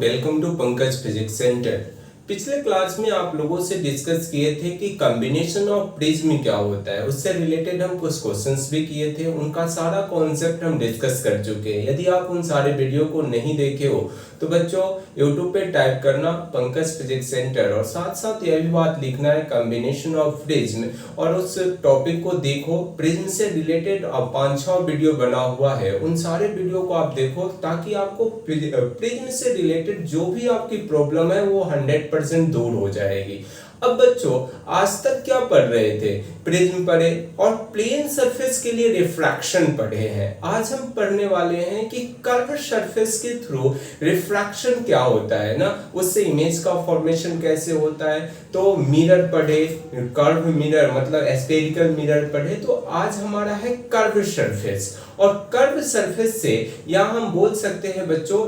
Welcome to Pankaj physics centre. पिछले class में आप लोगों से डिस्कस किए थे कि कॉम्बिनेशन ऑफ प्रिज्म क्या होता है, उससे रिलेटेड हम कुछ क्वेश्चंस भी किए थे। उनका सारा कॉन्सेप्ट हम डिस्कस कर चुके हैं। यदि आप उन सारे वीडियो को नहीं देखे हो तो बच्चों यूट्यूब पे टाइप करना पंकज फिजिक्स सेंटर और साथ साथ यह भी बात लिखना है कॉम्बिनेशन ऑफ प्रिज्म और उस टॉपिक को देखो। प्रिज्म से रिलेटेड 5-6 वीडियो बना हुआ है, उन सारे वीडियो को आप देखो ताकि आपको प्रिज्म से रिलेटेड जो भी आपकी प्रॉब्लम है वो 100% दूर हो जाएगी। अब बच्चों आज तक क्या पढ़ रहे थे, प्रिज्म पढ़े और प्लेन सरफेस के लिए रिफ्रैक्शन पढ़े हैं। आज हम पढ़ने वाले हैं कि कर्व सरफेस के थ्रू रिफ्रैक्शन क्या होता है ना, उससे इमेज का फॉर्मेशन कैसे होता है। तो मिरर पढ़े, कर्व मिरर मतलब स्फेरिकल मिरर पढ़े। तो आज हमारा है कर्व सरफेस और कर्व सरफेस से या हम बोल सकते हैं बच्चों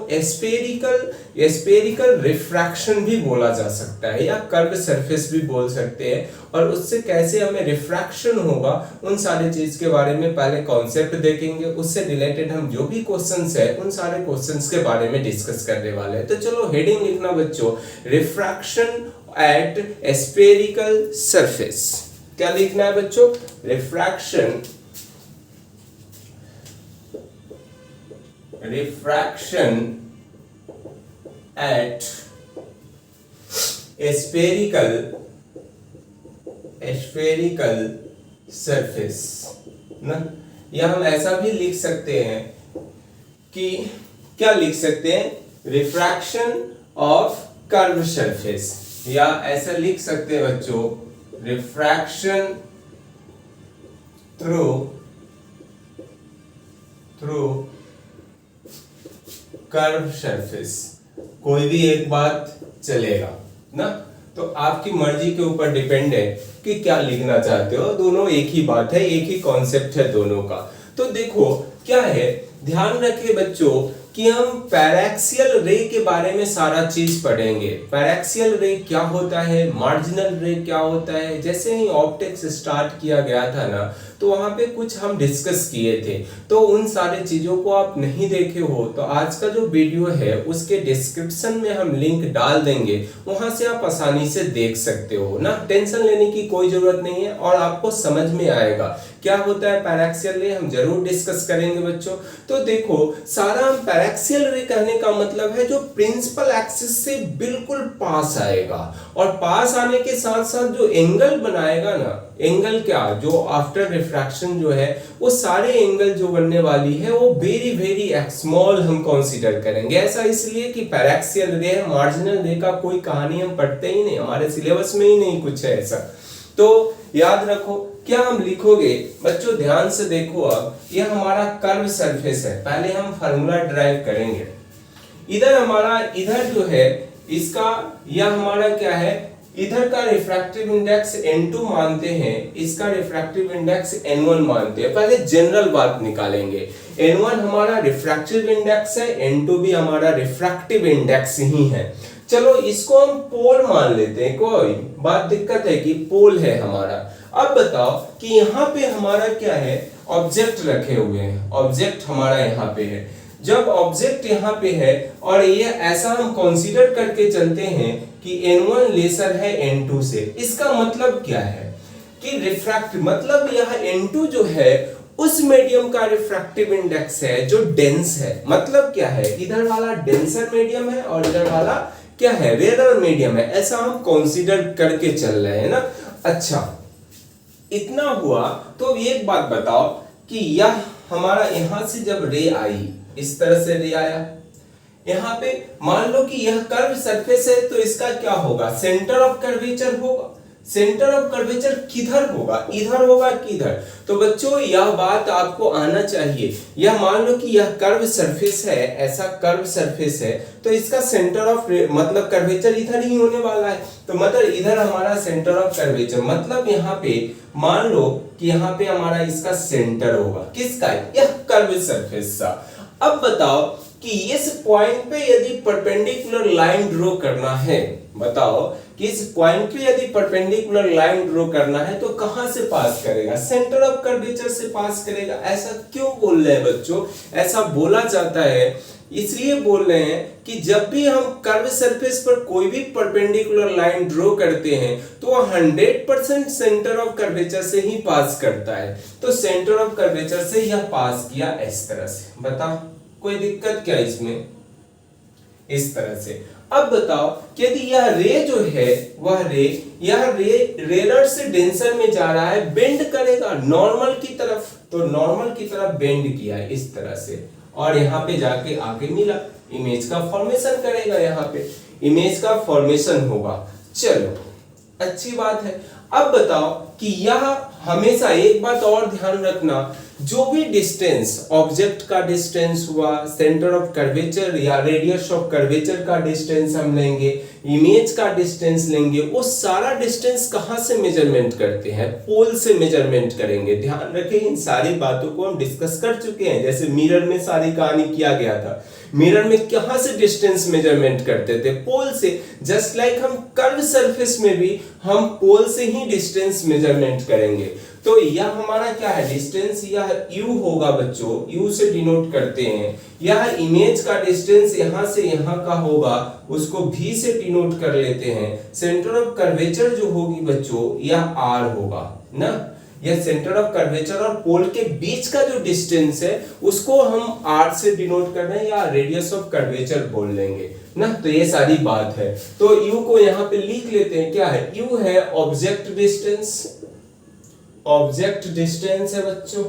स्फेरिकल रिफ्रैक्शन भी बोला जा सकता है या कर्व सरफेस भी बोल सकते हैं। और उससे कैसे हमें रिफ्रैक्शन होगा उन सारी चीज के बारे में पहले कॉन्सेप्ट देखेंगे। उससे रिलेटेड हम जो भी क्वेश्चंस है उन सारे क्वेश्चंस के बारे में डिस्कस करने वाले हैं। तो चलो हेडिंग लिखना बच्चों, रिफ्रैक्शन एट स्फेरिकल सरफेस। क्या लिखना है बच्चों, रिफ्रैक्शन at spherical surface ना। या हम ऐसा भी लिख सकते हैं कि क्या लिख सकते हैं, रिफ्रैक्शन ऑफ कर्व सरफेस, या ऐसा लिख सकते हैं बच्चों रिफ्रैक्शन थ्रू कर्व सरफेस। कोई भी एक बात चलेगा ना, तो आपकी मर्जी के ऊपर डिपेंड है कि क्या लिखना चाहते हो। दोनों एक ही बात है, एक ही कॉन्सेप्ट है दोनों का। तो देखो क्या है, ध्यान रखिए बच्चों कि हम पैराक्सियल रे के बारे में सारा चीज पढ़ेंगे। पैराक्सियल रे क्या होता है, मार्जिनल रे क्या होता है। जैसे ही ऑप्टिक्स स्टार्ट किया गया था ना, तो वहां पे कुछ हम डिस्कस किए थे। तो उन सारे चीजों को आप नहीं देखे हो तो आज का जो वीडियो है उसके डिस्क्रिप्शन में हम लिंक डाल देंगे, वहां से आप आसानी से देख सकते हो ना। टेंशन लेने की कोई जरूरत नहीं है और आपको समझ में आएगा क्या होता है पैराक्सियल रे। हम जरूर डिस्कस करेंगे बच्चों। तो देखो सारा हम पैराक्सियल रे कहने का मतलब है जो प्रिंसिपल एक्सिस से बिल्कुल पास आएगा और पास आने के साथ साथ जो एंगल बनाएगा ना, एंगल क्या, जो आफ्टर रिफ्रैक्शन जो है वो सारे एंगल जो बनने वाली है वो वेरी वेरी स्मॉल हम कंसीडर करेंगे। ऐसा इसलिए कि पैराक्सियल रे है, मार्जिनल रे का कोई कहानी हम पढ़ते ही नहीं, हमारे सिलेबस में ही नहीं कुछ है ऐसा। तो याद रखो क्या हम लिखोगे बच्चों, ध्यान से देखो। अब ये हमारा कर्व सरफेस है, पहले हम फार्मूला ड्राइव करेंगे। इधर जो है इसका, यह हमारा क्या है, इधर का रिफ्रैक्टिव इंडेक्स n2 मानते हैं, इसका रिफ्रैक्टिव इंडेक्स n1 मानते हैं। पहले जनरल बात निकालेंगे। n1 हमारा रिफ्रैक्टिव इंडेक्स है, n2 भी हमारा रिफ्रैक्टिव इंडेक्स ही है। चलो इसको हम पोल मान लेते हैं, कोई बात दिक्कत है कि पोल है हमारा। अब बताओ कि यहाँ पे हमारा क्या है, ऑब्जेक्ट रखे हुए हैं, ऑब्जेक्ट हमारा यहाँ पे है। जब ऑब्जेक्ट यहाँ पे है और ये ऐसा हम कंसीडर करके चलते हैं कि n1 लेसर है n2 से, इसका मतलब क्या है कि रिफ्रैक्ट मतलब यह n2 जो है उस मीडियम का रिफ्रैक्टिव इंडेक्स है जो डेंस है। मतलब क्या है, इधर वाला डेंसर मीडियम है और इधर वाला क्या है, रेयर मीडियम है। ऐसा हम कंसीडर करके चल रहे हैं ना। अच्छा इतना हुआ तो एक बात बताओ कि यह हमारा यहां से जब रे आई, इस तरह से रे आया, यहाँ पे मान लो कि यह कर्व सरफेस है तो इसका क्या होगा, सेंटर ऑफ कर्वेचर होगा। सेंटर ऑफ कर्वेचर किधर होगा, इधर होगा किधर। तो बच्चों यह बात आपको आना चाहिए। यह मान लो कि यह कर्व सरफेस है, ऐसा कर्व सरफेस है तो इसका सेंटर ऑफ मतलब कर्वेचर इधर ही होने वाला है। तो मतलब इधर हमारा सेंटर ऑफ कर्वेचर, मतलब यहाँ पे मान लो कि यहाँ पे हमारा इसका सेंटर होगा, किसका, यह कर्व सरफेस का। अब बताओ कि इस पॉइंट पे यदि परपेंडिकुलर लाइन ड्रॉ करना है, बताओ कि इस पॉइंट पे यदि परपेंडिकुलर लाइन ड्रॉ करना है तो कहां से पास करेगा, सेंटर ऑफ कर्वेचर से पास करेगा। ऐसा क्यों बोल रहे हैं बच्चों, ऐसा बोला जाता है इसलिए बोल रहे हैं कि जब भी हम कर्व सरफेस पर कोई भी परपेंडिकुलर लाइन ड्रॉ करते हैं तो वह 100% सेंटर ऑफ कर्वेचर से ही पास करता है। तो सेंटर ऑफ कर्वेचर से यह पास किया इस तरह से। बताओ कोई दिक्कत क्या इसमें? इस तरह से। अब बताओ कि यदि यह रे जो है वह यह रेयर से डेंसर में जा रहा है, बेंड करेगा नॉर्मल की तरफ, तो नॉर्मल की तरफ बेंड किया है इस तरह से और यहाँ पे जाके आके मिला, इमेज का फॉर्मेशन करेगा, यहाँ पे इमेज का फॉर्मेशन होगा। चलो अच्छी बात है। अब बताओ कि यह हमेशा एक बात और ध्यान रखना, जो भी डिस्टेंस ऑब्जेक्ट का डिस्टेंस हुआ, सेंटर ऑफ कर्वेचर या रेडियस ऑफ कर्वेचर का डिस्टेंस हम लेंगे, इमेज का डिस्टेंस लेंगे, वो सारा डिस्टेंस कहाँ से मेजरमेंट करते हैं? पोल से मेजरमेंट करेंगे। ध्यान रखें इन सारी बातों को हम डिस्कस कर चुके हैं। जैसे मिरर में सारी कहानी किया गया था, मिरर में कहां से डिस्टेंस मेजरमेंट करते थे? पोल से। जस्ट लाइक हम कर्व सरफेस में भी हम पोल से ही डिस्टेंस मेजरमेंट करेंगे। तो यह हमारा क्या है? डिस्टेंस यह u होगा बच्चों, u से डिनोट करते हैं। यह इमेज का डिस्टेंस यहां से यहां का होगा, उसको v से डिनोट कर लेते हैं। सेंटर ऑफ कर्वेचर जो होगी बच्चों यह r होगा ना। यह सेंटर ऑफ कर्वेचर और पोल के बीच का जो डिस्टेंस है उसको हम r से डिनोट कर रहे हैं या रेडियस ऑफ कर्वेचर बोल लेंगे ना। तो ये सारी बात है। तो u को यहाँ पे लिख लेते हैं। क्या है? u है ऑब्जेक्ट डिस्टेंस, ऑब्जेक्ट डिस्टेंस है बच्चों,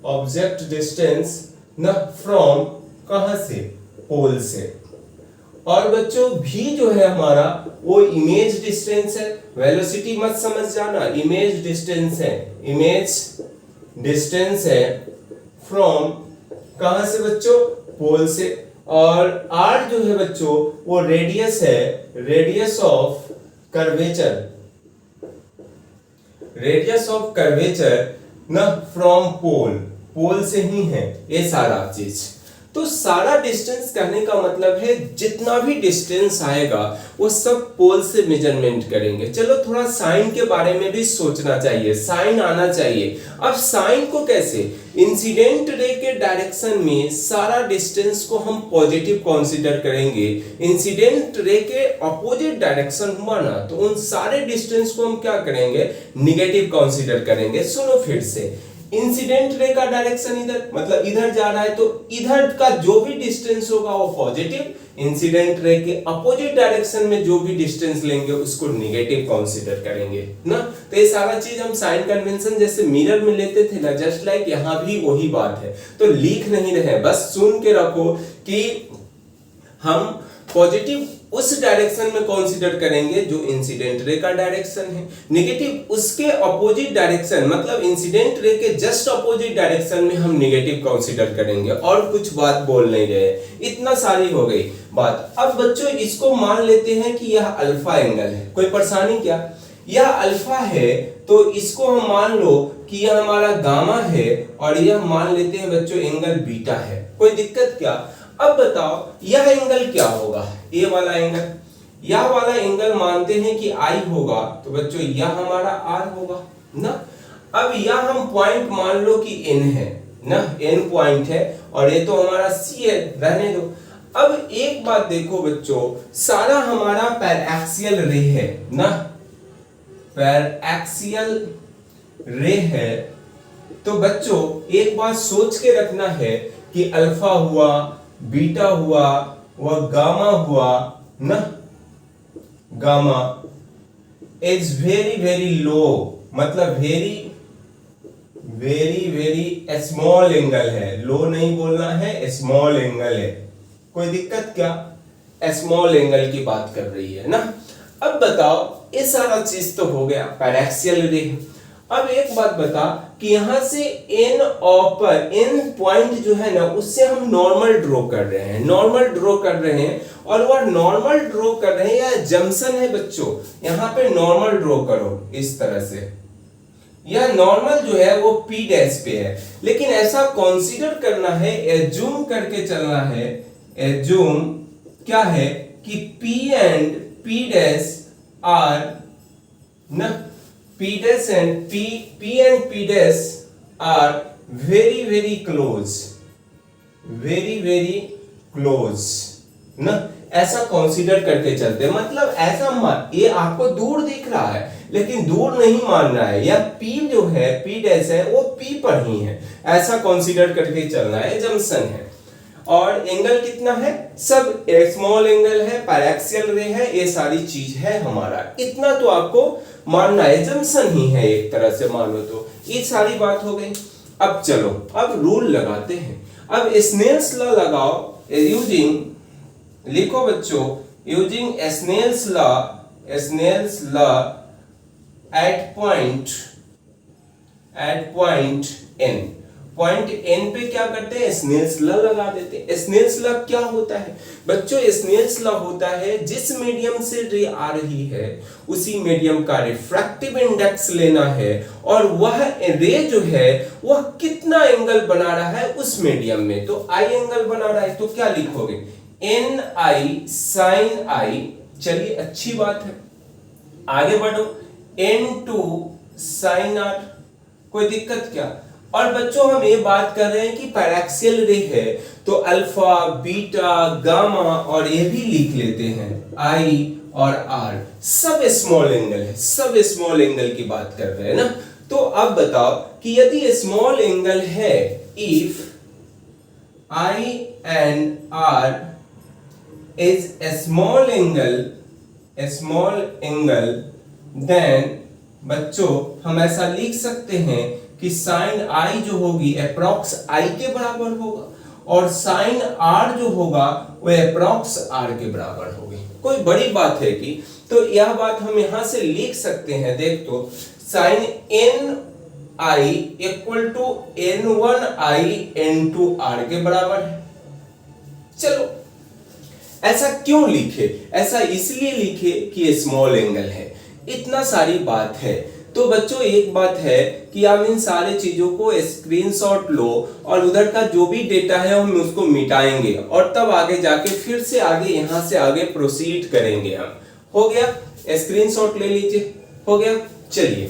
ऑब्जेक्ट डिस्टेंस ना फ्रॉम कहां से? पोल से। और बच्चों v जो है हमारा वो इमेज डिस्टेंस है। वेलोसिटी मत समझ जाना, इमेज डिस्टेंस है, इमेज डिस्टेंस है फ्रॉम कहां से बच्चों? पोल से। और r जो है बच्चों वो रेडियस है, radius of curvature, radius of curvature ना फ्रॉम पोल, पोल से ही है ये सारा चीज। तो सारा डिस्टेंस कहने का मतलब है जितना भी डिस्टेंस आएगा वो सब पोल से मेजरमेंट करेंगे। चलो थोड़ा साइन के बारे में भी सोचना चाहिए, साइन आना चाहिए। अब साइन को कैसे? इंसिडेंट रे के डायरेक्शन में सारा डिस्टेंस को हम पॉजिटिव कंसीडर करेंगे। इंसिडेंट रे के अपोजिट डायरेक्शन हुआ ना तो उन सारे डिस्टेंस को हम क्या करेंगे? निगेटिव कंसीडर करेंगे। सुनो फिर से, इंसिडेंट रे का डायरेक्शन इधर, मतलब इधर जा रहा है तो इधर का जो भी डिस्टेंस होगा वो पॉजिटिव, इंसिडेंट रे के अपोजिट डायरेक्शन में जो भी डिस्टेंस लेंगे उसको नेगेटिव कंसीडर करेंगे ना। तो ये सारा चीज हम साइन कन्वेंशन जैसे मिरर में लेते थे ना, जस्ट लाइक यहां भी वही बात है। तो लिख नहीं रहे, बस सुन के रखो कि हम पॉजिटिव उस डायरेक्शन में कंसीडर करेंगे जो इंसिडेंट रे का डायरेक्शन है, नेगेटिव उसके अपोजिट डायरेक्शन, मतलब इंसिडेंट रे के जस्ट अपोजिट डायरेक्शन में हम नेगेटिव कंसीडर करेंगे। और कुछ बात बोल नहीं रहे, इतना सारी हो गई बात। अब बच्चों इसको मान लेते हैं कि यह अल्फा एंगल है, कोई परेशानी क्या? यह अल्फा है तो इसको हम मान लो कि यह हमारा गामा है और यह मान लेते हैं बच्चों एंगल बीटा है, कोई दिक्कत क्या? अब बताओ यह एंगल क्या होगा? ये वाला एंगल, यह वाला एंगल मानते हैं कि I होगा, तो बच्चों यह हमारा R होगा ना। अब यह हम पॉइंट मान लो कि N है ना, N पॉइंट है और ये तो हमारा C है, रहने दो। अब एक बात देखो बच्चों, सारा हमारा पैरएक्सियल रे है ना, पैरएक्सियल रे है। तो बच्चों एक बात सोच के रखना है कि अल्फा हुआ, बीटा हुआ, वह गामा हुआ ना, gamma is very very low, मतलब very very very small angle है। लो नहीं बोलना है, स्मॉल एंगल है, कोई दिक्कत क्या? स्मॉल एंगल की बात कर रही है ना। अब बताओ ये सारा चीज तो हो गया पैरएक्सियल रे। अब एक बात बता कि यहां से n पर n पॉइंट जो है ना उससे हम नॉर्मल ड्रॉ कर रहे हैं, नॉर्मल ड्रॉ कर रहे हैं और वह नॉर्मल ड्रॉ कर रहे हैं या जंक्शन है बच्चों, यहां पे नॉर्मल ड्रॉ करो इस तरह से। यह नॉर्मल जो है वो p डैश पे है, लेकिन ऐसा कंसीडर करना है, एज्यूम करके चलना है, एज्यूम क्या है कि p and p dash are ना, P dash and P and P dash are very very close, very very close ना, ऐसा कंसीडर करके चलते हैं। मतलब ऐसा ये आपको दूर दिख रहा है लेकिन दूर नहीं मान रहा है, या P जो है P डैश है वो P पर ही है, ऐसा कंसीडर करके चलना है। जंक्शन है और एंगल कितना है, सब स्मॉल एंगल है, पैरेक्सियल रे है, ये सारी चीज है हमारा, इतना तो आपको मानना है। जंक्शन ही है एक तरह से मानो तो, ये सारी बात हो गई। अब चलो अब रूल लगाते हैं। अब स्नेल्स लॉ लगाओ यूजिंग, लिखो बच्चों, using Snell's law at point n। Point n पे क्या करते हैं, स्नेल्स लॉ लगा देते हैं। स्नेल्स लॉ क्या होता है बच्चों, स्नेल्स लॉ होता है जिस मीडियम से रे आ रही है उसी मीडियम का रिफ्रैक्टिव इंडेक्स लेना है, और वह रे जो है वह कितना एंगल बना रहा है उस मीडियम में। तो आई एंगल बना रहा है तो क्या लिखोगे, एन आई साइन आई। चलिए अच्छी बात है, आगे बढ़ो, n2 साइन आर, कोई दिक्कत क्या। और बच्चों हम ये बात कर रहे हैं कि पैरेक्सियल रे है तो अल्फा बीटा गामा और ये भी लिख लेते हैं, आई और आर सब स्मॉल एंगल है, सब स्मॉल एंगल की बात कर रहे हैं ना। तो अब बताओ कि यदि स्मॉल एंगल है, if I and R is a small angle then बच्चों हम ऐसा लिख सकते हैं कि साइन आई जो होगी अप्रॉक्स आई के बराबर होगा, और साइन आर जो होगा वो अप्रॉक्स आर के बराबर होगी। कोई बड़ी बात है कि, तो यह बात हम यहां से लिख सकते हैं, देख तो sine N I equal to n1 I n2 R के बराबर है। चलो ऐसा क्यों लिखे, ऐसा इसलिए लिखे कि ये स्मॉल एंगल है, इतना सारी बात है। तो बच्चों एक बात है कि आप इन सारे चीजों को स्क्रीनशॉट लो और उधर का जो भी डेटा है हम उसको मिटाएंगे और तब आगे जाके फिर से आगे यहां से आगे प्रोसीड करेंगे हम। हो गया, स्क्रीनशॉट ले लीजिए, हो गया। चलिए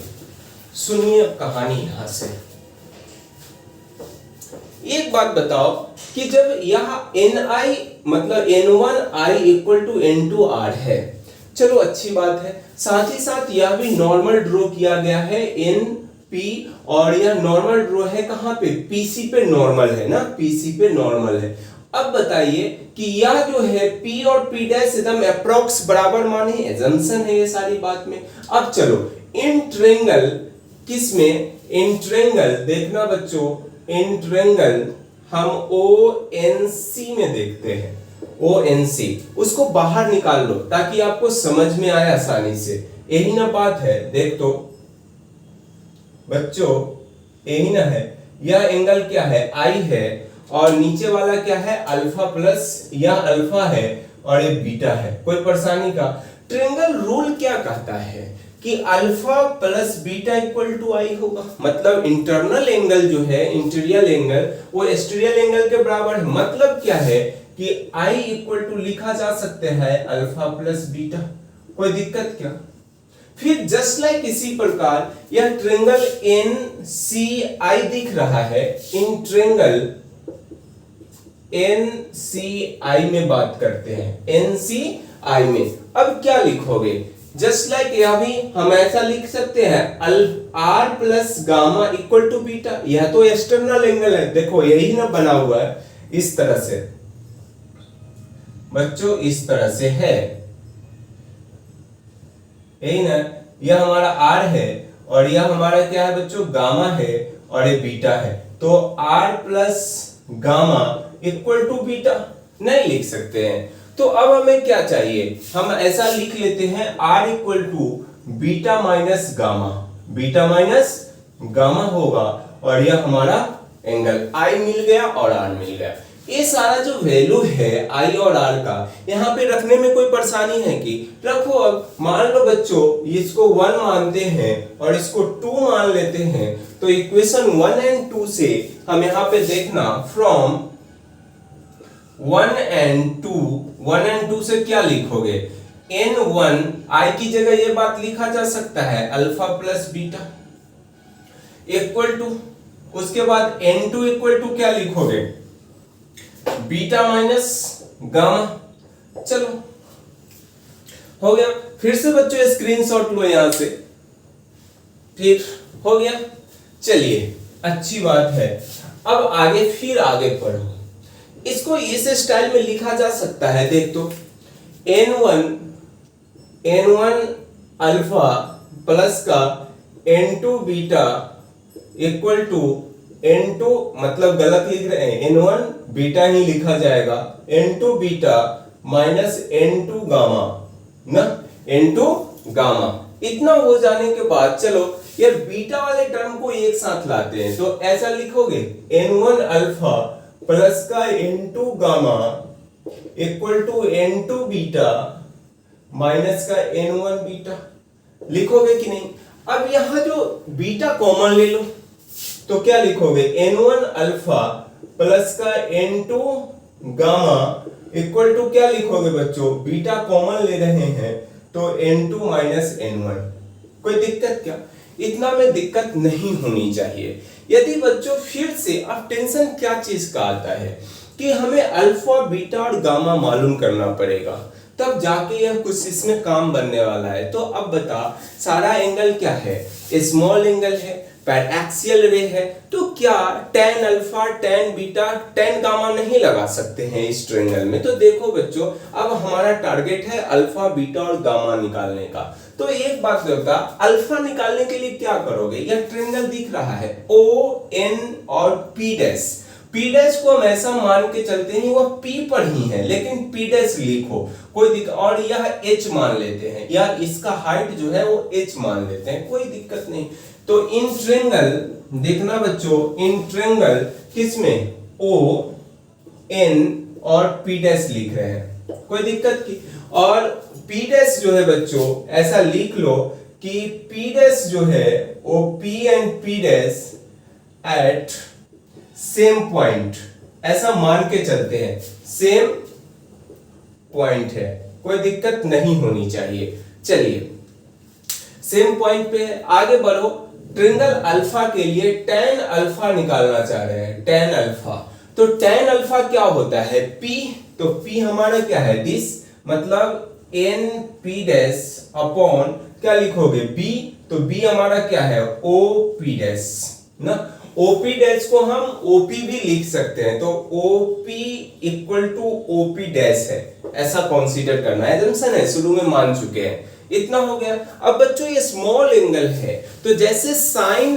सुनिए अब कहानी यहां से। एक बात बताओ कि जब यह ni मतलब n1 i equal to n2 r है, चलो अच्छी बात है, साथ ही साथ यह भी नॉर्मल ड्रॉ किया गया है np, और यह नॉर्मल ड्रॉ है कहां पे, pc पे नॉर्मल है ना, pc पे नॉर्मल है। अब बताइए कि यह जो है p और p डैश एकदम अप्रॉक्स बराबर माने, एजम्पशन है ये सारी बात में। अब चलो इन ट्रायंगल किस में, इन ट्रायंगल देखना बच्चों, इन ट्रायंगल हम ONC में देखते हैं, ONC उसको बाहर निकाल लो ताकि आपको समझ में आए आसानी से, यही ना बात है। देख तो बच्चों यही ना है, यह एंगल क्या है, I है, और नीचे वाला क्या है, अल्फा प्लस, यह अल्फा है और ये बीटा है। कोई परेशानी का, ट्रायंगल रूल क्या कहता है कि alpha plus beta equal to I होगा, मतलब इंटरनल एंगल जो है, इंटीरियर एंगल वो एक्सटीरियर एंगल के बराबर है। मतलब क्या है कि I इक्वल टू लिखा जा सकते हैं अल्फा प्लस बीटा, कोई दिक्कत क्या। फिर जस्ट लाइक इसी प्रकार यह ट्रायंगल NCI दिख रहा है, इन ट्रायंगल NCI में बात करते हैं, NCI में। अब क्या लिखोगे, जस्ट लाइक यह भी हम ऐसा लिख सकते हैं, R plus gamma equal to beta, यह तो एक्सटर्नल एंगल है, देखो यही ना बना हुआ है इस तरह से बच्चों, इस तरह से है, यही ना, यह हमारा आर है और यह हमारा क्या है बच्चों, गामा है और ये बीटा है। तो R plus gamma equal to beta नहीं लिख सकते हैं। तो अब हमें क्या चाहिए, हम ऐसा लिख लेते हैं R equal to beta minus gamma, beta minus gamma होगा और यह हमारा एंगल I मिल गया और R मिल गया। ये सारा जो वैल्यू है I और R का यहाँ पे रखने में कोई परेशानी है कि, रखो। अब मान लो बच्चों इसको 1 मानते हैं और इसको 2 मान लेते हैं, तो इक्वेशन 1 एंड 2 से हम यहाँ पे देखना, फ्रॉम 1 एंड 2 से क्या लिखोगे, n1 I की जगह ये बात लिखा जा सकता है alpha plus beta equal to, उसके बाद n2 इक्वल टू क्या लिखोगे, बीटा माइनस गामा। चलो हो गया। फिर से बच्चों स्क्रीनशॉट लो यहां से, फिर हो गया। चलिए अच्छी बात है। अब आगे फिर आगे पढ़ो। इसको इस स्टाइल में लिखा जा सकता है, देख तो n1 अल्फा प्लस का n2 beta equal to n2, मतलब गलत लिख रहे हैं, n1 बीटा ही लिखा जाएगा, n2 beta minus n2 gamma ना, n2 गामा। इतना हो जाने के बाद चलो यार बीटा वाले टर्म को एक साथ लाते हैं, तो ऐसा लिखोगे n1 अल्फा प्लस का n2 gamma equal to n2 beta minus का n1 बीटा, लिखोगे कि नहीं। अब यहां जो बीटा कॉमन ले लो, तो क्या लिखोगे n1 अल्फा प्लस का n2 गामा इक्वल टू क्या लिखोगे बच्चों, बीटा कॉमन ले रहे हैं तो n2 माइनस n1। कोई दिक्कत क्या, इतना में दिक्कत नहीं होनी चाहिए। यदि बच्चों फिर से अब टेंशन क्या चीज का आता है कि हमें अल्फा बीटा और गामा मालूम करना पड़ेगा, तब जाके यह कुछ इसमें काम बनने वाला है। तो अब बता, सारा एंगल क्या है, स्मॉल एंगल है, पैराक्सियल रे है, तो क्या tan alpha tan beta tan gamma नहीं लगा सकते हैं इस ट्रायंगल में। तो देखो बच्चों, अब हमारा टारगेट है अल्फा बीटा और गामा निकालने का। तो एक बात बता, अल्फा निकालने के लिए क्या करोगे, यह ट्रायंगल दिख रहा है O N और P डैश, P डैश को हम ऐसा मान के चलते हैं वह P पर ही है, लेकिन P डैश लिखो कोई दिक्कत, और यह H मान लेते हैं, या इसका हाइट जो है वो H मान लेते हैं, कोई दिक्कत नहीं। तो इन ट्रायंगल देखना बच्चों, इन ट्रायंगल किसमें O N और P डैश लिख रहे हैं, कोई दिक्कत की। और P डैश जो है बच्चों ऐसा लिख लो कि P डैश जो है वो P and P dash at same point, ऐसा मान के चलते हैं, सेम पॉइंट है, कोई दिक्कत नहीं होनी चाहिए। चलिए सेम पॉइंट पे है, आगे बढ़ो। ट्रायंगल अल्फा के लिए tan अल्फा निकालना चाह रहे हैं, tan अल्फा। तो tan अल्फा क्या होता है, P, तो P हमारा क्या है, दिस, मतलब n P डैश अपॉन क्या लिखोगे B, तो B हमारा क्या है O P डैश ना। OP डैश को हम OP भी लिख सकते हैं, तो OP equal to OP dash है, ऐसा कंसीडर करना है, एजम्पशन है, शुरू में मान चुके हैं। इतना हो गया। अब बच्चों ये स्मॉल एंगल है, तो जैसे साइन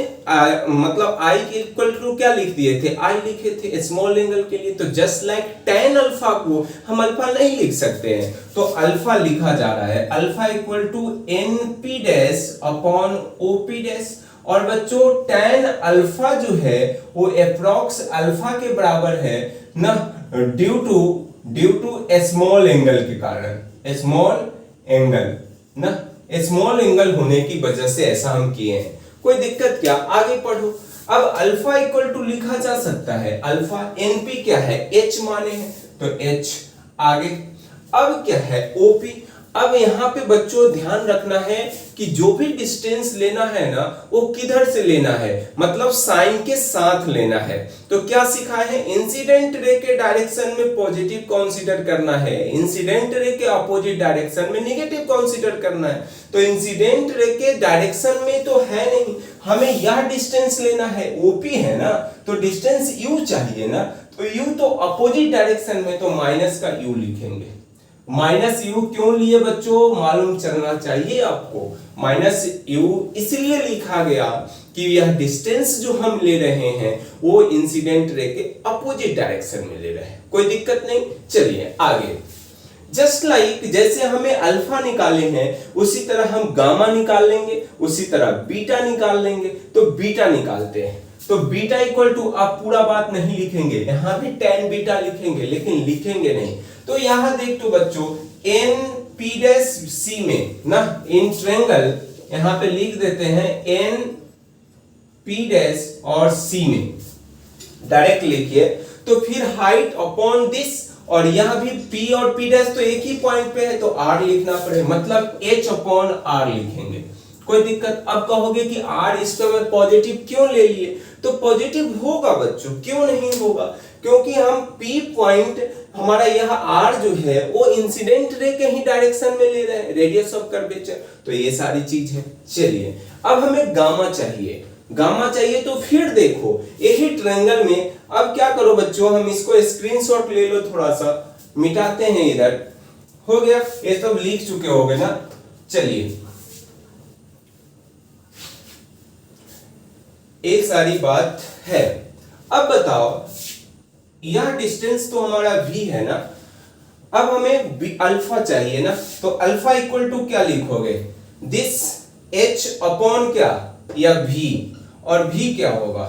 मतलब I के इक्वल टू क्या लिख दिए थे, I लिखे थे स्मॉल एंगल के लिए, तो जस्ट लाइक tan अल्फा को हम अल्फा नहीं लिख सकते हैं, तो अल्फा लिखा जा रहा है, alpha equal to NP dash upon OP dash. और बच्चों tan अल्फा जो है वो अप्रॉक्स अल्फा के बराबर है ना, ड्यू टू स्मॉल एंगल के कारण, स्मॉल एंगल ना, स्मॉल एंगल होने की वजह से ऐसा हम किए हैं, कोई दिक्कत क्या। आगे पढ़ो। अब अल्फा इक्वल टू लिखा जा सकता है, अल्फा NP क्या है, H माने हैं, तो H। आगे अब क्या है OP। अब यहाँ पे बच्चों ध्यान रखना है कि जो भी डिस्टेंस लेना है ना वो किधर से लेना है, मतलब साइन के साथ लेना है। तो क्या सिखाए हैं, इंसिडेंट रे के डायरेक्शन में पॉजिटिव कंसीडर करना है, इंसिडेंट रे के अपोजिट डायरेक्शन में नेगेटिव कंसीडर करना है। तो इंसिडेंट रे के डायरेक्शन में तो है नहीं, हमें यह डिस्टेंस लेना है, OP है ना, तो डिस्टेंस U चाहिए ना, तो U तो अपोजिट डायरेक्शन में, तो माइनस का U लिखेंगे। माइनस यू क्यों लिए बच्चों, मालूम चलना चाहिए आपको। माइनस यू इसलिए लिखा गया कि यह डिस्टेंस जो हम ले रहे हैं वो इंसिडेंट रे के अपोजिट डायरेक्शन में ले रहे हैं, कोई दिक्कत नहीं। चलिए आगे। जस्ट लाइक जैसे हमें अल्फा निकाले हैं उसी तरह हम गामा निकाल लेंगे, उसी तरह बीटा निकाल लेंगे। तो बीटा निकालते हैं, तो बीटा इक्वल टू, आप पूरा बात नहीं लिखेंगे, यहां भी tan बीटा लिखेंगे, लेकिन लिखेंगे नहीं। तो यहां देख तो बच्चों n P डैश C में ना, इन ट्रायंगल यहां पे लिख देते हैं n P डैश और C में, डायरेक्ट लिखिए। तो फिर हाइट अपॉन दिस, और यहां भी P और P डैश तो एक ही पॉइंट पे है, तो R लिखना पड़ेगा, मतलब H अपॉन R लिखेंगे, कोई दिक्कत। अब कहोगे कि R इस पे मैं पॉजिटिव क्यों ले लिए, तो पॉजिटिव होगा बच्चों, क्यों नहीं होगा, क्योंकि हम P पॉइंट हमारा यह R जो है वो इंसिडेंट रे के ही डायरेक्शन में ले रहे हैं, रेडियस ऑफ कर्वेचर। तो ये सारी चीज है। चलिए अब हमें गामा चाहिए, गामा चाहिए तो फिर देखो यही ट्रायंगल में अब क्या करो बच्चों, हम इसको स्क्रीनशॉट ले लो, थोड़ा सा मिटाते हैं इधर। हो गया, ये सब लिख चुके होगे ना। चलिए एक सारी बात है। अब बताओ यह डिस्टेंस तो हमारा v है ना, अब हमें अल्फा चाहिए ना, तो अल्फा इक्वल टू क्या लिखोगे, दिस h अपॉन क्या या v, और v क्या होगा,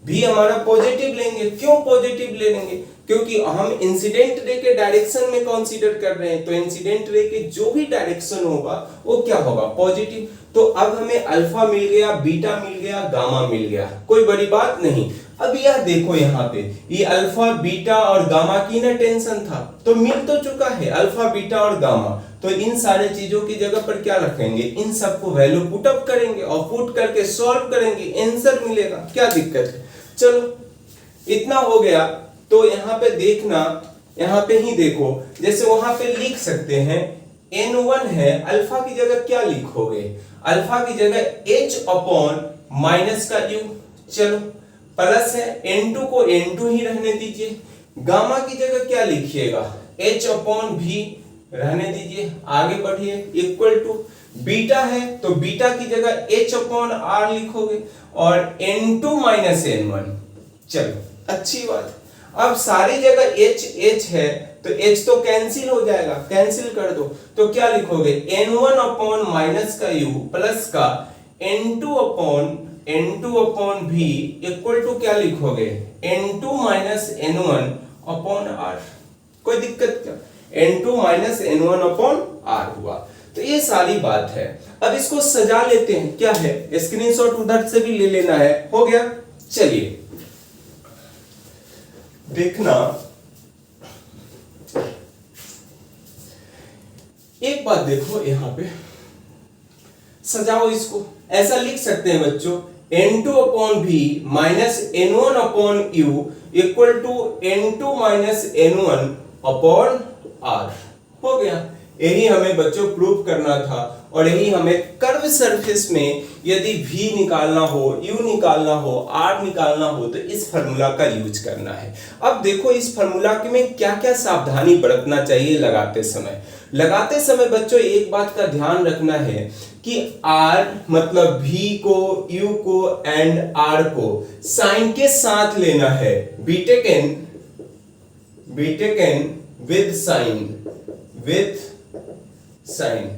v हमारा पॉजिटिव लेंगे। क्यों पॉजिटिव ले लेंगे, क्योंकि हम इंसिडेंट रे के डायरेक्शन में कंसीडर कर रहे हैं, तो इंसिडेंट रे के जो भी डायरेक्शन होगा वो क्या होगा, पॉजिटिव। तो अब हमें अल्फा मिल गया, बीटा मिल गया, गामा मिल गया, कोई बड़ी बात नहीं। अब यह देखो यहाँ पे ये अल्फा बीटा और गामा की ना टेंशन था, तो मिल तो चुका है अल्फा बीटा और गामा। तो इन सारे चीजों की जगह पर क्या रखेंगे, इन सबको वैल्यू पुट अप करेंगे और पुट करके सॉल्व करेंगे, आंसर मिलेगा, क्या दिक्कत है। चलो इतना हो गया। तो यहाँ पे देखना, यहाँ पे ही देखो, जैसे वहां पे लिख सकते हैं n1 है, अल्फा की जगह क्या लिखोगे, अल्फा की जगह h अपॉन माइनस का u, चलो प्लस है, n2 को n2 ही रहने दीजिए। गामा की जगह क्या लिखिएगा, h अपॉन v रहने दीजिए, आगे बढ़िए, इक्वल टू बीटा है तो बीटा की जगह h अपॉन r लिखोगे और n2 माइनस n1। चलो अच्छी बात। अब सारी जगह h है तो h तो कैंसिल हो जाएगा, कैंसिल कर दो, तो क्या लिखोगे n1 अपॉन माइनस का u प्लस का n2 upon v equal to क्या लिखोगे n2 minus n1 upon r। कोई दिक्कत क्या, n2 minus n1 upon r हुआ। तो ये सारी बात है। अब इसको सजा लेते हैं, क्या है, स्क्रीनशॉट उधर से भी ले लेना है। हो गया, चलिए देखना, एक बात देखो, यहां पे सजाओ इसको, ऐसा लिख सकते हैं बच्चों n2 upon v minus n1 upon u equal to n2 minus n1 upon r। हो गया, यही हमें बच्चों प्रूव करना था, और यही हमें कर्व सरफेस में यदि v निकालना हो, u निकालना हो, r निकालना हो तो इस फार्मूला का यूज करना है। अब देखो इस फार्मूला में क्या क्या सावधानी बरतना चाहिए लगाते समय। लगाते समय बच्चों एक बात का ध्यान रखना है कि r मतलब v को, u को एंड r को साइन के साथ लेना है, बी टेकन विद साइन,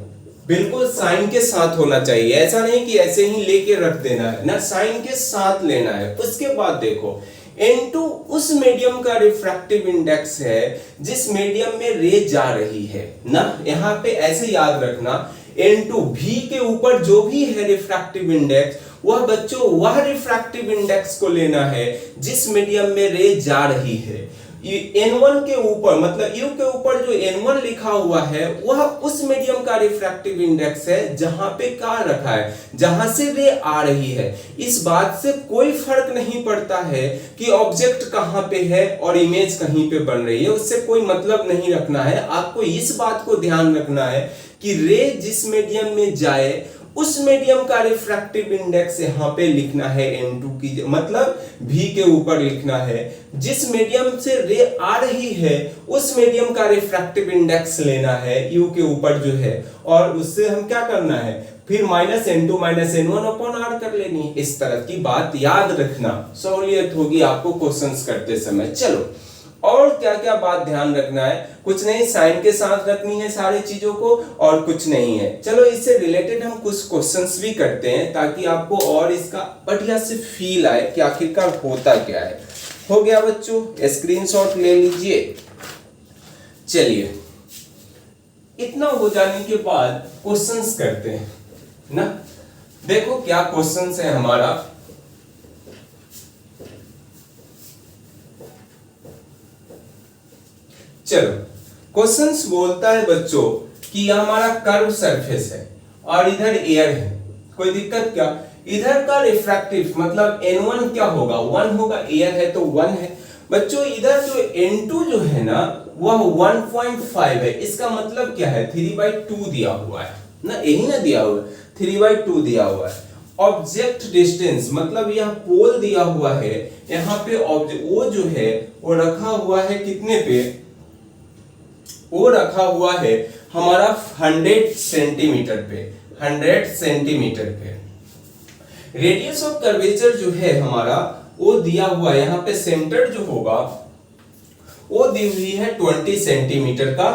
बिल्कुल साइन के साथ होना चाहिए, ऐसा नहीं कि ऐसे ही लेके रख देना है ना, साइन के साथ लेना है। उसके बाद देखो n2 उस मीडियम का रिफ्रैक्टिव इंडेक्स है जिस मीडियम में रे जा रही है ना, यहाँ पे ऐसे याद रखना n2 v के ऊपर जो भी है रिफ्रैक्टिव इंडेक्स, वह बच्चों वह रिफ्रैक्टिव इंडेक्स को लेना है जिस मीडियम में रे जा रही है। n1 के ऊपर मतलब u के ऊपर जो n1 लिखा हुआ है वह उस मीडियम का रिफ्रैक्टिव इंडेक्स है जहां पे क्या रखा है, जहां से रे आ रही है। इस बात से कोई फर्क नहीं पड़ता है कि ऑब्जेक्ट कहां पे है और इमेज कहीं पे बन रही है, उससे कोई मतलब नहीं रखना है। आपको इस बात को ध्यान रखना है कि रे जिस मीडियम में जाए उस मीडियम का रिफ्रैक्टिव इंडेक्स यहाँ पे लिखना है n2 की, मतलब v के ऊपर लिखना है। जिस मीडियम से रे आ रही है उस मीडियम का रिफ्रैक्टिव इंडेक्स लेना है u के ऊपर जो है, और उससे हम क्या करना है, फिर minus n2 minus n1 upon r कर लेनी है। इस तरह की बात याद रखना, सहूलियत होगी आपको क्वेश्चंस करते समय। चलो और क्या क्या बात ध्यान रखना है, कुछ नहीं, साइन के साथ रखनी है सारी चीजों को और कुछ नहीं है। चलो इससे रिलेटेड हम कुछ क्वेश्चंस भी करते हैं ताकि आपको और इसका बढ़िया से फील आए कि आखिरकार होता क्या है। हो गया बच्चों, स्क्रीनशॉट ले लीजिए। चलिए इतना हो जाने के बाद क्वेश्चंस करते हैं ना। देखो क्या क्वेश्चंस है हमारा, चलो क्वेश्चंस बोलता है बच्चों कि यह हमारा कर्व सरफेस है और इधर एयर है, कोई दिक्कत क्या, इधर का रिफ्रैक्टिव मतलब n1 क्या होगा, 1 होगा, एयर है तो 1 है। बच्चों इधर जो N2 जो है ना वह 1.5 है, इसका मतलब क्या है 3/2 दिया हुआ है ना, यही ना दिया हुआ है 3/2 दिया हुआ है। ऑब्जेक्ट डिस्टेंस मतलब यह पोल दिया हुआ है, यहाँ पे वो जो है वो रखा हुआ है कितने पे, वो रखा हुआ है हमारा 100 सेंटीमीटर पे, 100 सेंटीमीटर पे। रेडियस ऑफ कर्वेचर जो है हमारा वो दिया हुआ है, यहाँ पे सेंटर जो होगा वो दी हुई है 20 सेंटीमीटर का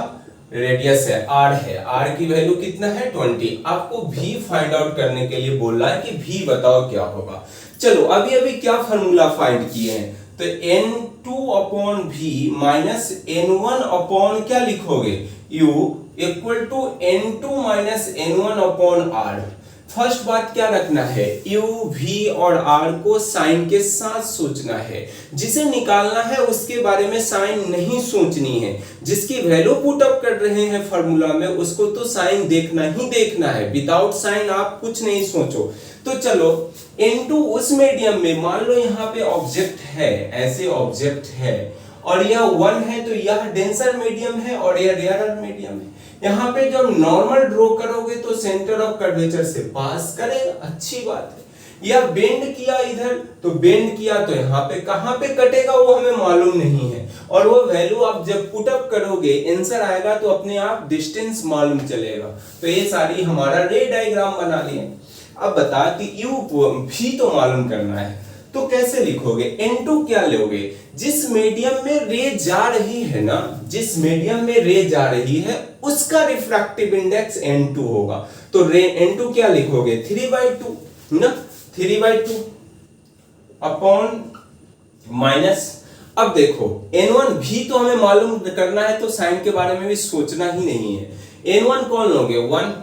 रेडियस है, आर है, आर की वैल्यू कितना है 20। आपको भी फाइंड आउट करने के लिए बोल रहा है कि भी बताओ क्या होगा। चलो अभी अभी क्या फार्मूला फाइंड किए हैं, तो N2 upon V minus N1 upon क्या लिखोगे U equal to N2 minus N1 upon R। First बात क्या रखना है, U, V और R को साइन के साथ सोचना है, जिसे निकालना है उसके बारे में साइन नहीं सोचनी है। जिसकी वैल्यू पुट अप कर रहे हैं फॉर्मूला में उसको तो साइन देखना ही देखना है, विदाउट साइन आप कुछ नहीं सोचो। तो चलो N2 उस मीडियम में मान लो यहाँ पे ऑब्जेक्ट है, ऐसे ऑब्जेक्ट है और यह 1 है तो यह डेंसर मीडियम है और यह रेयरर मीडियम है। यहाँ पे जब नॉर्मल ड्रॉ करोगे तो सेंटर ऑफ कर्वेचर से पास करेगा, अच्छी बात है। या बेंड किया इधर तो बेंड किया तो यहाँ पे कहाँ पे कटेगा वो हमें मालूम नहीं है, और वो वैल्यू आप जब पुट अप करोगे आंसर आएगा तो अपने आप डिस्टेंस मालूम चलेगा। तो ये सारी हमारा रे डायग्राम बना लिए। अब बता कि U भी तो मालूम करना है, तो कैसे लिखोगे, N2 क्या लोगे, जिस मीडियम में रे जा रही है ना, जिस मीडियम में रे जा रही है उसका रिफ्रैक्टिव इंडेक्स N2 होगा। तो रे N2 क्या लिखोगे 3/2 ना, 3/2 अपॉन माइनस। अब देखो N1 भी तो हमें मालूम करना है तो साइन के बारे में भी सोचना ही नहीं है। N1 कौन लोगे 1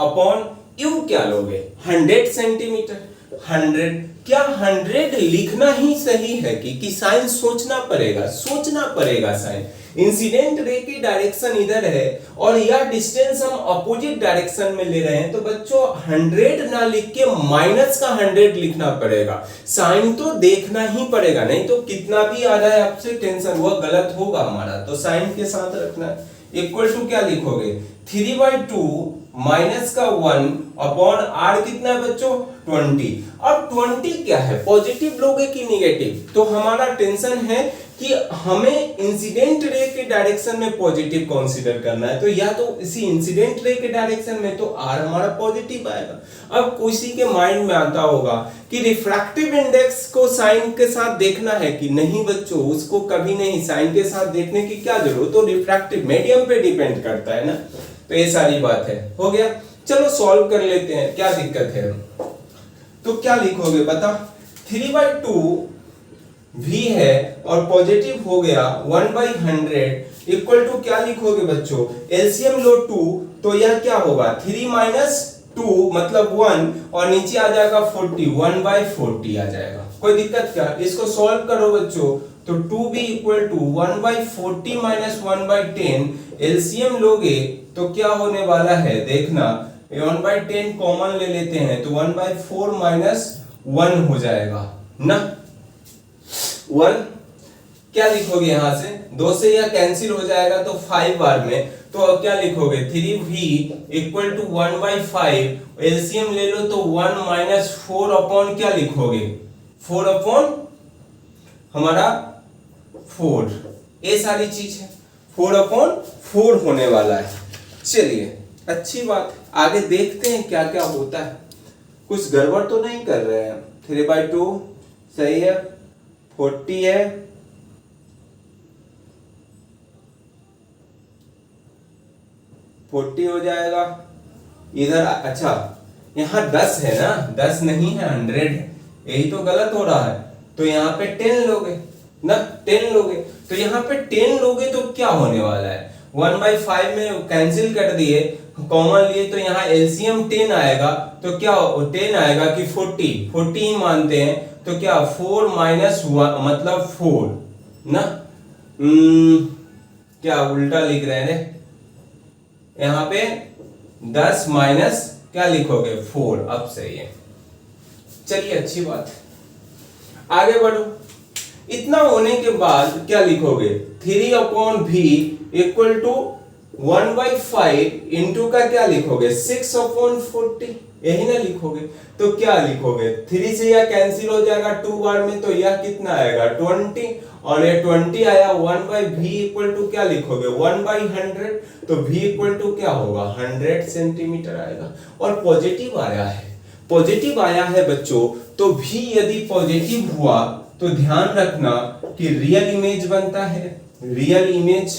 अपॉन U क्या लोगे 100 सेंटीमीटर। 100 क्या 100 लिखना ही सही है कि साइन सोचना पड़ेगा, सोचना पड़ेगा साइन। इंसिडेंट रे की डायरेक्शन इधर है और यह डिस्टेंस हम अपोजिट डायरेक्शन में ले रहे हैं, तो बच्चों 100 ना लिख के माइनस का 100 लिखना पड़ेगा। साइन तो देखना ही पड़ेगा, नहीं तो कितना भी आ रहा है आपसे टेंशन वह गलत होगा हमारा, तो साइन के साथ रखना है। इक्वल टू क्या लिखोगे 3/2 माइनस का 1 अपॉन आर कितना है बच्चों 20। अब 20 क्या है, पॉजिटिव लोगे कि निगेटिव, तो हमारा टेंशन है कि हमें इंसिडेंट रे के डायरेक्शन में पॉजिटिव कंसीडर करना है, तो या तो इसी इंसिडेंट रे के डायरेक्शन में तो आर हमारा पॉजिटिव आएगा। अब किसी के माइंड में आता होगा कि रिफ्रैक्टिव इंडेक्स को साइन के साथ देखना है कि नहीं बच्चों, उसको कभी नहीं, साइन के साथ देखने की क्या जरूरत, तो रिफ्रैक्टिव मीडियम पे डिपेंड करता है ना। तो ये सारी बात है, हो गया। चलो सॉल्व कर लेते हैं, क्या दिक्कत है। तो क्या लिखोगे बता, 3/2 V है और पॉजिटिव हो गया 1/100 इक्वल टू क्या लिखोगे बच्चों, एलसीएम लो 2, तो यह क्या होगा 3 माइनस 2 मतलब 1 और नीचे आ जाएगा 40, 1/40 आ जाएगा। कोई दिक्कत क्या, इसको सॉल्व करो बच्चों, तो 2b equal to 1/40 minus 1/10 LCM लोगे तो क्या होने वाला है देखना, 1/10 कॉमन ले लेते हैं तो 1/4 माइनस 1 हो जाएगा ना, 1 क्या लिखोगे यहां से 2 से यह कैंसिल हो जाएगा तो 5 बार में, तो अब क्या लिखोगे 3v इक्वल टू 1/5 एलसीएम ले लो तो 1 माइनस 4 अपॉन क्या लिखोगे 4 अपॉन हमारा 4, ये सारी चीज है 4 अपॉन 4 होने वाला है। चलिए अच्छी बात, आगे देखते हैं क्या क्या होता है, कुछ गड़बड़ तो नहीं कर रहे हैं। 3/2 सही है, 40 है, 40 हो जाएगा इधर। अच्छा यहाँ 10 है ना, 10 नहीं है 100 है, यही तो गलत हो रहा है। तो यहाँ पे 10 लोगे ना, 10 लोगे तो यहाँ पे 10 लोगे तो क्या होने वाला है 1/5 में कैंसिल कर दिए, कॉमन लिए तो यहाँ एलसीएम 10 आएगा, तो क्या 10 आएगा कि 40 ही मानते हैं, तो क्या 4 माइनस 1 मतलब 4 ना, क्या उल्टा लिख रहे हैं यहाँ पे 10 माइनस क्या लिखोगे 4, अब सही है। चलिए अच्छी बात है, आगे बढ़ो। इतना होने के बाद क्या लिखोगे 3/v इक्वल टू 1/5 इंटू का क्या लिखोगे 6/40, यही ना लिखोगे। तो क्या लिखोगे 3 से यह कैंसिल हो जाएगा 2 बार में, तो यह कितना आएगा 20, और ये 20 आया 1/v इक्वल टू क्या लिखोगे 1/100, तो v इक्वल टू क्या होगा 100 सेंटीमीटर आएगा। और पॉजिटिव आया है बच्चों, तो v यदि पॉजिटिव हुआ तो ध्यान रखना कि रियल इमेज बनता है, रियल इमेज।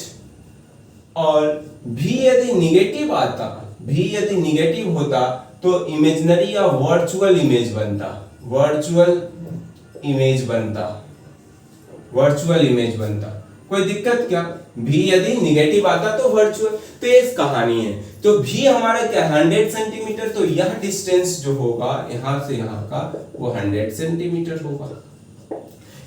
और v यदि निगेटिव होता तो इमेजिनरी या वर्चुअल इमेज बनता। कोई दिक्कत क्या? v यदि निगेटिव आता तो वर्चुअल। तो ये कहानी है। तो v हमारा क्या 100 सेंटीमीटर, तो यह डिस्टेंस जो होगा यहां से यहां का वो 100 सेंटीमीटर होगा।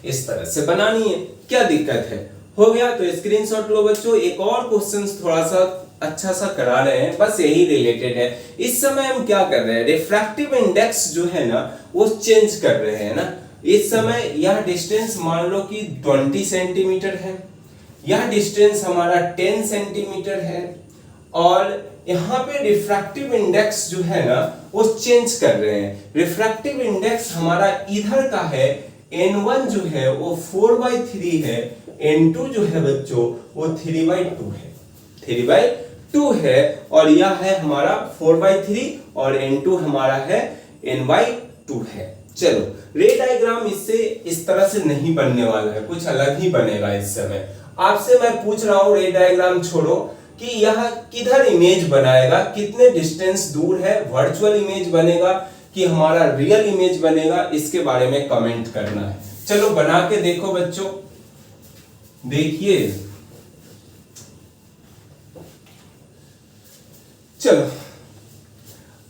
इस तरह से बनानी है, क्या दिक्कत है? हो गया। तो स्क्रीनशॉट लो बच्चों। एक और क्वेश्चन थोड़ा सा अच्छा सा करा रहे हैं, बस यही रिलेटेड है। इस समय हम क्या कर रहे हैं, रिफ्रैक्टिव इंडेक्स जो है ना वो चेंज कर रहे हैं ना। इस समय यह डिस्टेंस मान लो कि 20 सेंटीमीटर है, यह डिस्टेंस हमारा 10 सेंटीमीटर है, और यहाँ पे रिफ्रैक्टिव इंडेक्स जो है ना वो चेंज कर रहे हैं। रिफ्रैक्टिव इंडेक्स हमारा इधर का है, n1 जो है वो 4/3 है, n2 जो है बच्चों वो 3/2 है, और यह है हमारा 4/3 और n2 हमारा है n/2 है। चलो, रे डायग्राम इससे इस तरह से नहीं बनने वाला है, कुछ अलग ही बनेगा। इस समय आपसे मैं पूछ रहा हूं रे डायग्राम छोड़ो कि यह किधर इमेज बनाएगा, कितने डिस्टेंस दूर है, वर्चुअल इमेज बनेगा कि हमारा रियल इमेज बनेगा, इसके बारे में कमेंट करना है। चलो बना के देखो बच्चों, देखिए। चलो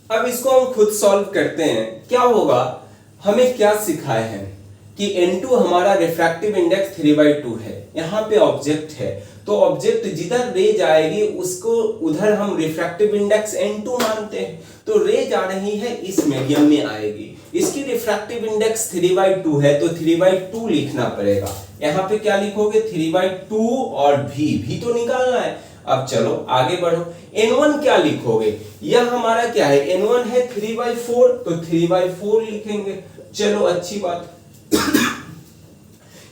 अब इसको हम खुद सॉल्व करते हैं। क्या होगा, हमें क्या सिखाए हैं कि n2 हमारा रिफ्रैक्टिव इंडेक्स 3/2 है, यहाँ पे ऑब्जेक्ट है, तो ऑब्जेक्ट जिधर रे जाएगी उसको उधर हम रिफ्रैक्टिव इंडेक्स n2 मानते हैं। तो रे जा रही है इस मीडियम में आएगी, इसकी रिफ्रैक्टिव इंडेक्स 3/2 है, तो 3/2 लिखना पड़ेगा। यहाँ पे क्या लिखोगे 3/2 और v तो निकालना है। अब चलो आगे बढ़ो, n1 क्या लिखोगे, यह हमारा क्या है n1 है 3/4, तो 3/4 लिखेंगे। चलो अच्छी बात।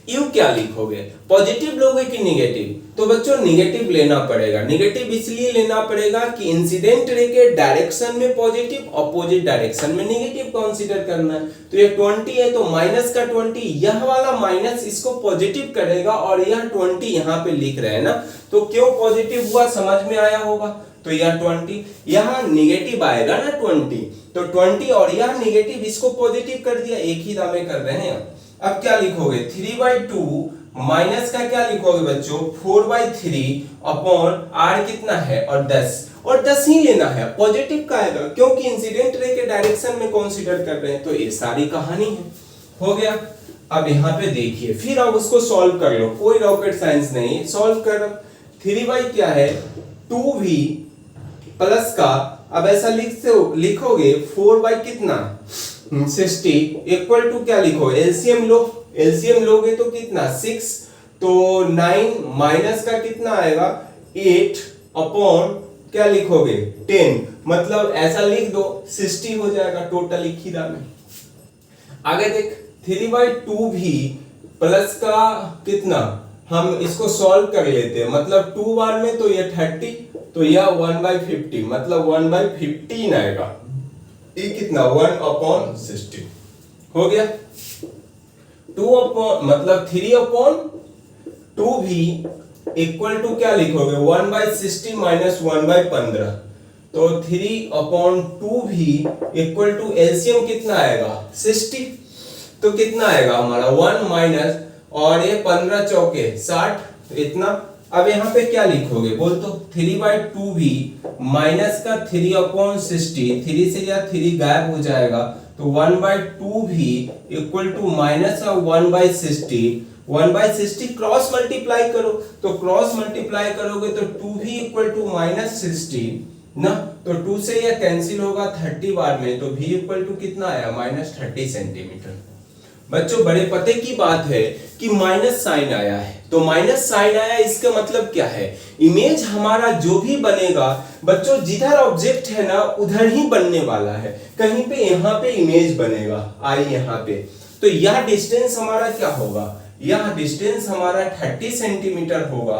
यू क्या लिखोगे, पॉजिटिव लोगे कि निगेटिव? तो बच्चों निगेटिव लेना पड़ेगा। निगेटिव इसलिए लेना पड़ेगा कि इंसिडेंट रे के डायरेक्शन में पॉजिटिव, अपोजिट डायरेक्शन में निगेटिव कंसीडर करना है। तो ये 20 है तो माइनस का 20, यह वाला माइनस इसको पॉजिटिव करेगा, और यह 20 यहाँ पे लिख रहे हैं ना, तो क्यों पॉजिटिव हुआ समझ में आया होगा। तो यह 20 यहाँ निगेटिव आएगा ना 20, तो 20 और यह निगेटिव इसको पॉजिटिव कर दिया, एक ही दावे कर रहे हैं। अब क्या लिखोगे 3/2 माइनस का क्या लिखोगे बच्चों 4/3 अपॉन r कितना है और 10 ही लेना है, पॉजिटिव का आएगा क्योंकि इंसिडेंट रे के डायरेक्शन में कंसीडर कर रहे हैं। तो ये सारी कहानी है, हो गया। अब यहाँ पे देखिए, फिर अब उसको सॉल्व कर लो, कोई रॉकेट साइंस नहीं, सॉल्व करो। 3 क्या है 2v प्लस का, अब ऐसा लिखोगे 4 कितना 60 इक्वल टू क्या लिखो एलसीएम लोगे तो कितना 6, तो 9 माइनस का कितना आएगा 8 अपॉन क्या लिखोगे 10, मतलब ऐसा लिख दो 60 हो जाएगा टोटल एक ही दाम में। आगे देख 3/2 भी प्लस का कितना, हम इसको सॉल्व कर लेते हैं, मतलब 2 बार में तो ये 30, तो यह 1/50 मतलब 1/15 आएगा। ये कितना 1/60 हो गया। 3/2 भी इक्वल टू क्या लिखोगे 1/60 माइनस 1/15, तो 3/2 भी इक्वल टू एलसीएम कितना आएगा 60, तो कितना आएगा हमारा 1 माइनस और ये 15 चौके 60 इतना। अब यहाँ पे क्या लिखोगे बोल तो 3/2 भी माइनस का 3/60, 3 से या 3 गायब हो जाएगा, तो 1/2 भी इक्वल टू माइनस का 1/60 क्रॉस मल्टीप्लाई करो, तो क्रॉस मल्टीप्लाई करोगे तो 2 भी इक्वल टू -60 ना, तो 2 से यह कैंसिल होगा 30 बार में, तो v इक्वल टू कितना आया -30 सेंटीमीटर। बच्चों बड़े पते की बात है कि माइनस साइन आया है, तो माइनस साइन आया इसका मतलब क्या है, इमेज हमारा जो भी बनेगा बच्चों जिधर ऑब्जेक्ट है ना उधर ही बनने वाला है, कहीं पे यहाँ पे इमेज बनेगा आई यहाँ पे, तो यह डिस्टेंस हमारा क्या होगा, यह डिस्टेंस हमारा 30 सेंटीमीटर होगा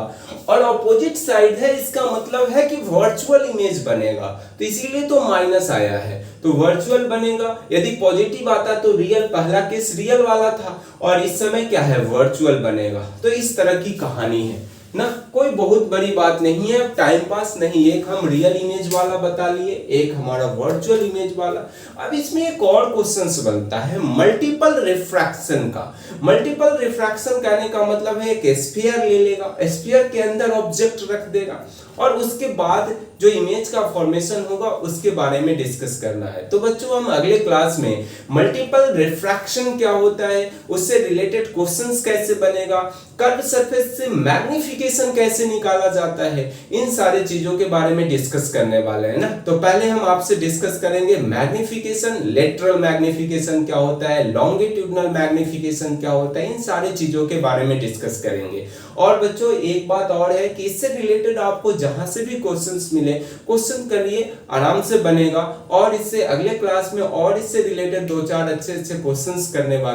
और ऑपोजिट साइड है, इसका मतलब है कि वर्चुअल इमेज बनेगा, तो इसीलिए तो माइनस आया है, तो वर्चुअल बनेगा। यदि पॉजिटिव आता तो रियल, पहला केस रियल वाला था और इस समय क्या है वर्चुअल बनेगा। तो इस तरह की कहानी है ना, कोई बहुत बड़ी बात नहीं है, टाइम पास नहीं, एक हम रियल इमेज वाला बता लिए, एक हमारा वर्चुअल इमेज वाला। अब इसमें एक और क्वेश्चंस बनता है मल्टीपल रिफ्रैक्शन का। मल्टीपल रिफ्रैक्शन कहने का मतलब है एक स्फीयर ले लेगा, स्फीयर के अंदर ऑब्जेक्ट रख देगा और उसके बाद जो इमेज का फॉर्मेशन होगा उसके बारे में डिस्कस करना है। तो बच्चों हम अगले क्लास में मल्टीपल रिफ्रैक्शन क्या होता है, उससे रिलेटेड क्वेश्चंस कैसे बनेगा, कर्व सरफेस से मैग्निफिकेशन कैसे निकाला जाता है, इन सारे चीजों के बारे में डिस्कस करने वाले हैं ना। तो पहले हम आपसे डिस्कस करेंगे मैग्निफिकेशन, लेटरल मैग्निफिकेशन क्या होता है, लॉन्गिट्यूडनल मैग्निफिकेशन क्या होता है, इन सारी चीजों के बारे में डिस्कस करेंगे। और बच्चों एक बात और है कि इससे रिलेटेड आपको जहां से भी क्वेश्चंस मिले क्वेश्चन करिए, आराम से बनेगा। और इससे अगले क्लास में और इससे रिलेटेड 2-4 अच्छे अच्छे क्वेश्चंस करने वाले